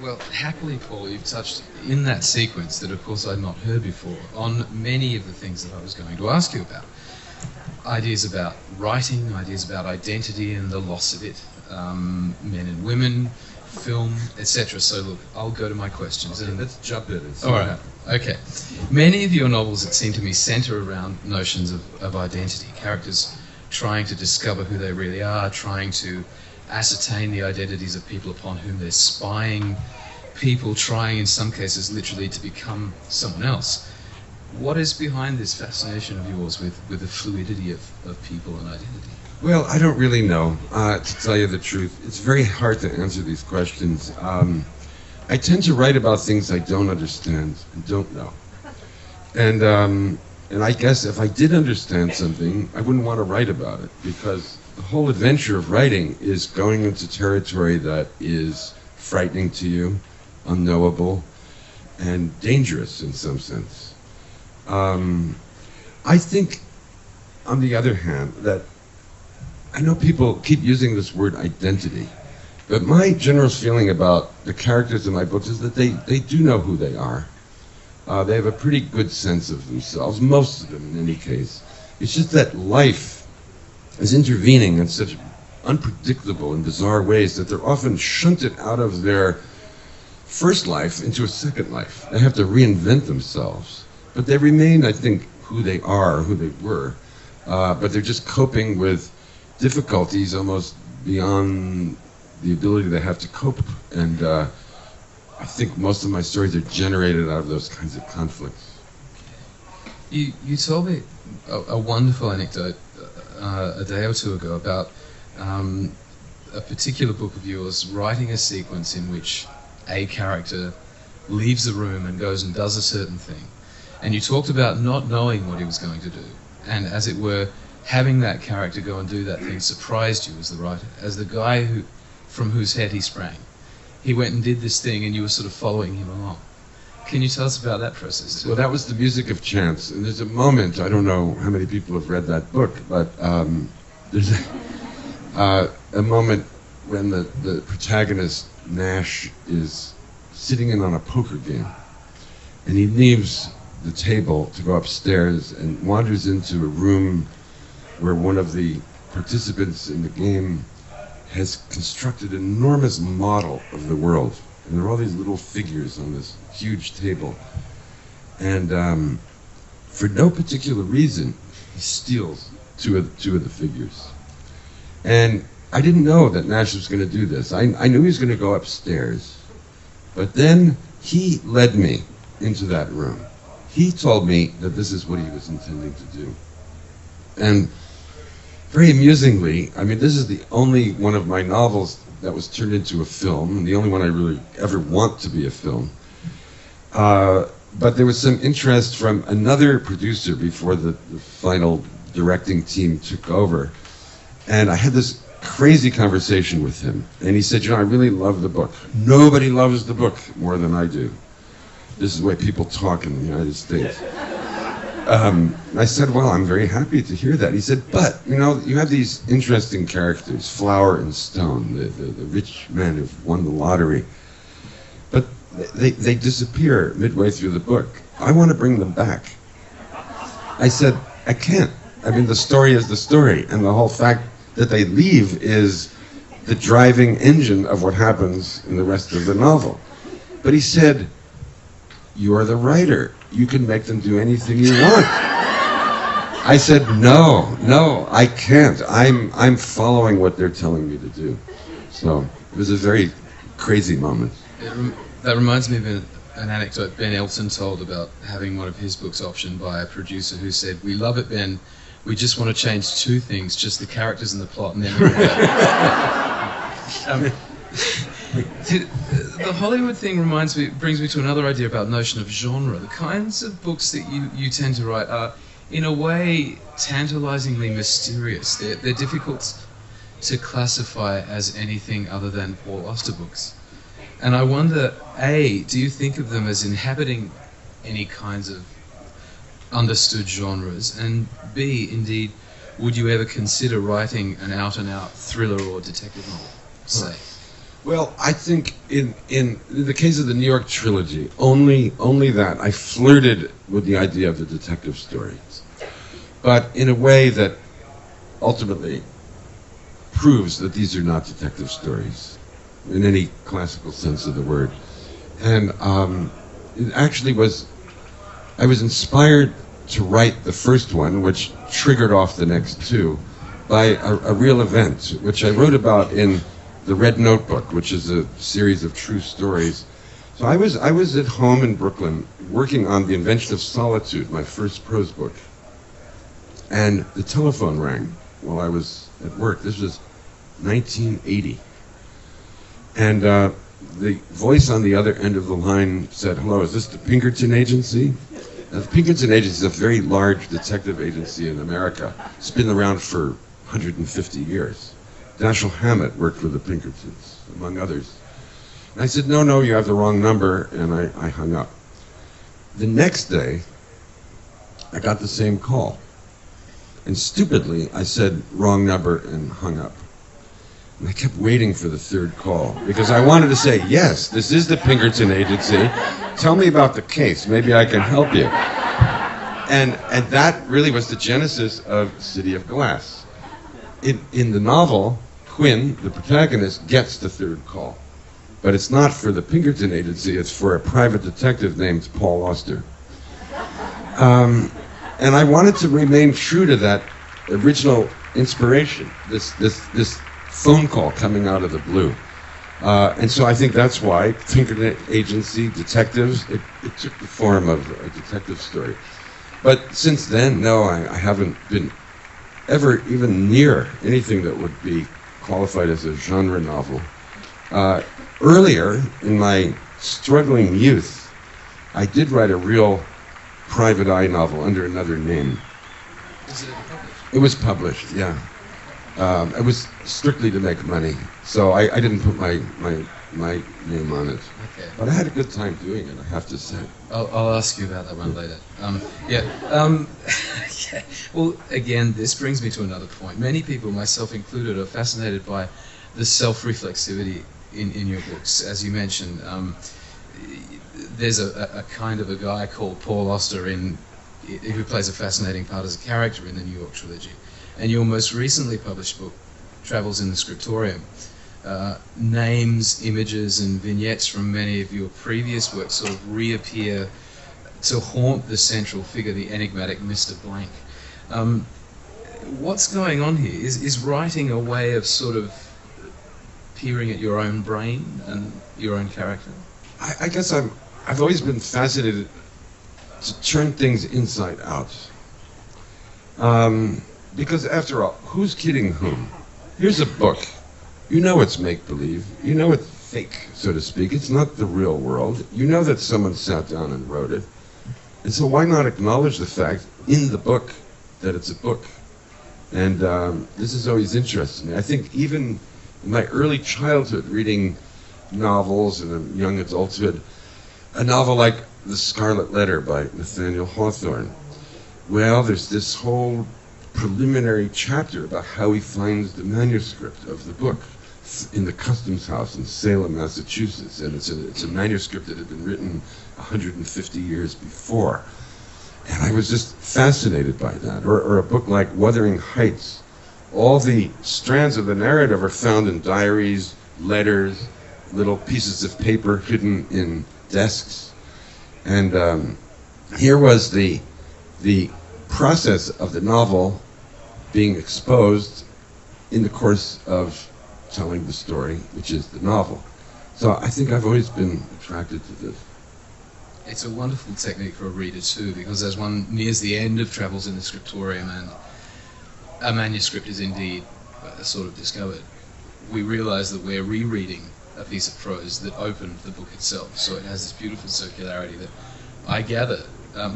Well, happily, Paul, you've touched in that sequence that, of course, I'd not heard before on many of the things that I was going to ask you about. Ideas about writing, ideas about identity and the loss of it, men and women, film, etc. So look, I'll go to my questions. Okay, let's jump in and see all what right. happens. Okay. Many of your novels, it seemed to me, centre around notions of identity. Characters trying to discover who they really are, trying to ascertain the identities of people upon whom they're spying, people trying, in some cases, literally to become someone else. What is behind this fascination of yours with the fluidity of people and identity? Well, I don't really know, to tell you the truth. It's very hard to answer these questions. I tend to write about things I don't understand and don't know. And I guess if I did understand something, I wouldn't want to write about it, because the whole adventure of writing is going into territory that is frightening to you, unknowable, and dangerous in some sense. I think, on the other hand, that I know people keep using this word identity, but my general feeling about the characters in my books is that they do know who they are. They have a pretty good sense of themselves, most of them in any case. It's just that life is intervening in such unpredictable and bizarre ways that they're often shunted out of their first life into a second life. They have to reinvent themselves. But they remain, I think, who they are, who they were. But they're just coping with difficulties almost beyond the ability they have to cope. And I think most of my stories are generated out of those kinds of conflicts. You told me a wonderful anecdote a day or two ago about a particular book of yours writing a sequence in which a character leaves the room and goes and does a certain thing. And you talked about not knowing what he was going to do, and as it were, having that character go and do that thing surprised you as the writer, as the guy from whose head he sprang. He went and did this thing and you were sort of following him along. Can you tell us about that process too? Well, that was The Music of Chance, and there's a moment, I don't know how many people have read that book, but there's a moment when the protagonist, Nash, is sitting in on a poker game, and he leaves the table to go upstairs and wanders into a room where one of the participants in the game has constructed an enormous model of the world. And there are all these little figures on this huge table. And for no particular reason, he steals two of the figures. And I didn't know that Nash was going to do this. I knew he was going to go upstairs. But then he led me into that room. He told me that this is what he was intending to do. And very amusingly, I mean, this is the only one of my novels that was turned into a film, and the only one I really ever want to be a film. But there was some interest from another producer before the final directing team took over. And I had this crazy conversation with him. And he said, you know, I really love the book. Nobody loves the book more than I do. This is the way people talk in the United States. I said, well, I'm very happy to hear that. He said, but, you know, you have these interesting characters, Flower and Stone, the rich men who've won the lottery. But they disappear midway through the book. I want to bring them back. I said, I can't. I mean, the story is the story, and the whole fact that they leave is the driving engine of what happens in the rest of the novel. But he said, you're the writer. You can make them do anything you want. I said, no, I can't. I'm following what they're telling me to do. So it was a very crazy moment. That reminds me of an anecdote Ben Elton told about having one of his books optioned by a producer who said, we love it, Ben. We just want to change two things, just the characters and the plot, and then we'll go. The Hollywood thing brings me to another idea about notion of genre. The kinds of books that you tend to write are, in a way, tantalizingly mysterious. They're difficult to classify as anything other than Paul Auster books. And I wonder, A, do you think of them as inhabiting any kinds of understood genres? And B, indeed, would you ever consider writing an out-and-out thriller or detective novel, say? Well, I think in the case of the New York trilogy, only that I flirted with the idea of the detective stories, but in a way that ultimately proves that these are not detective stories in any classical sense of the word. And it actually was, I was inspired to write the first one, which triggered off the next two, by a real event, which I wrote about in The Red Notebook, which is a series of true stories. So I was at home in Brooklyn working on The Invention of Solitude, my first prose book. And the telephone rang while I was at work. This was 1980. And the voice on the other end of the line said, "Hello, is this the Pinkerton Agency?" Now, the Pinkerton Agency is a very large detective agency in America. It's been around for 150 years. Dashiell Hammett worked with the Pinkertons, among others. And I said, no, you have the wrong number, and I hung up. The next day, I got the same call. And stupidly, I said, wrong number, and hung up. And I kept waiting for the third call, because I wanted to say, yes, this is the Pinkerton Agency. Tell me about the case. Maybe I can help you. And that really was the genesis of City of Glass. In the novel, Quinn, the protagonist, gets the third call. But it's not for the Pinkerton Agency, it's for a private detective named Paul Auster. And I wanted to remain true to that original inspiration, this phone call coming out of the blue. And so I think that's why Pinkerton Agency, detectives, it took the form of a detective story. But since then, no, I haven't been ever even near anything that would be qualified as a genre novel. Earlier, in my struggling youth, I did write a real private eye novel under another name. Was it published? It was published, yeah. It was strictly to make money, so I didn't put my name on it. Okay. But I had a good time doing it, I have to say. I'll ask you about that one later. Okay. Well, again, this brings me to another point. Many people, myself included, are fascinated by the self-reflexivity in your books. As you mentioned, there's a kind of a guy called Paul Auster who plays a fascinating part as a character in the New York trilogy. And your most recently published book, Travels in the Scriptorium, names, images, and vignettes from many of your previous works sort of reappear to haunt the central figure, the enigmatic Mr. Blank. What's going on here? Is writing a way of sort of peering at your own brain and your own character? I guess I've always been fascinated to turn things inside out. Because after all, who's kidding whom? Here's a book. You know it's make-believe. You know it's fake, so to speak. It's not the real world. You know that someone sat down and wrote it. And so why not acknowledge the fact in the book that it's a book? And this has always interested me. I think even in my early childhood, reading novels and in young adulthood, a novel like The Scarlet Letter by Nathaniel Hawthorne. Well, there's this whole preliminary chapter about how he finds the manuscript of the book in the customs house in Salem, Massachusetts, and it's a manuscript that had been written 150 years before. And I was just fascinated by that. Or a book like Wuthering Heights. All the strands of the narrative are found in diaries, letters, little pieces of paper hidden in desks. And here was the process of the novel being exposed in the course of telling the story, which is the novel. So I think I've always been attracted to this. It's a wonderful technique for a reader too, because as one nears the end of Travels in the Scriptorium and a manuscript is indeed sort of discovered, we realize that we're rereading a piece of prose that opened the book itself. So it has this beautiful circularity that I gather.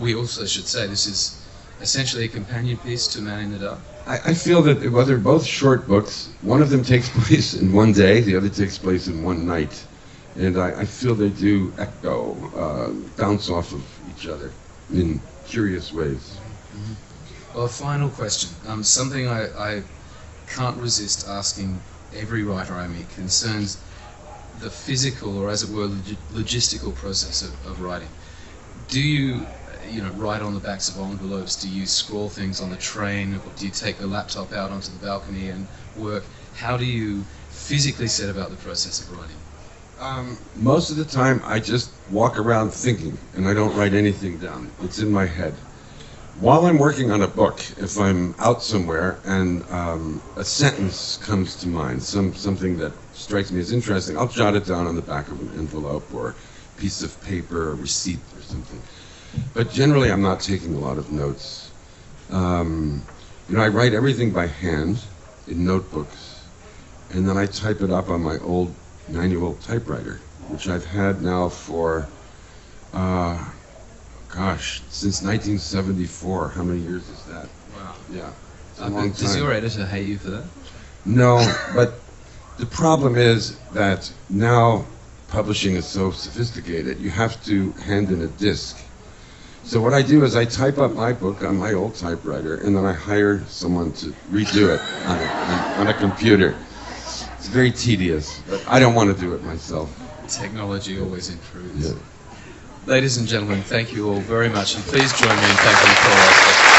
We also should say this is essentially a companion piece to Man in the Dark. I feel that while they're both short books, one of them takes place in one day, the other takes place in one night. And I feel they do echo, bounce off of each other in curious ways. Mm-hmm. Well, a final question. Something I can't resist asking every writer I meet concerns the physical, or as it were, logistical process of writing. Do you, write on the backs of envelopes? Do you scrawl things on the train? Or do you take the laptop out onto the balcony and work? How do you physically set about the process of writing? Most of the time, I just walk around thinking, and I don't write anything down. It's in my head. While I'm working on a book, if I'm out somewhere and a sentence comes to mind, something that strikes me as interesting, I'll jot it down on the back of an envelope or a piece of paper, a receipt or something. But generally, I'm not taking a lot of notes. I write everything by hand in notebooks, and then I type it up on my old manual typewriter, which I've had now for, since 1974. How many years is that? Wow. Yeah, it's a long time. Does your editor hate you for that? No, but the problem is that now publishing is so sophisticated, you have to hand in a disc. So what I do is I type up my book on my old typewriter, and then I hire someone to redo it on a computer. It's very tedious, but I don't want to do it myself. Technology always improves. Yeah. Ladies and gentlemen, thank you all very much, and please join me in thanking Paul Auster.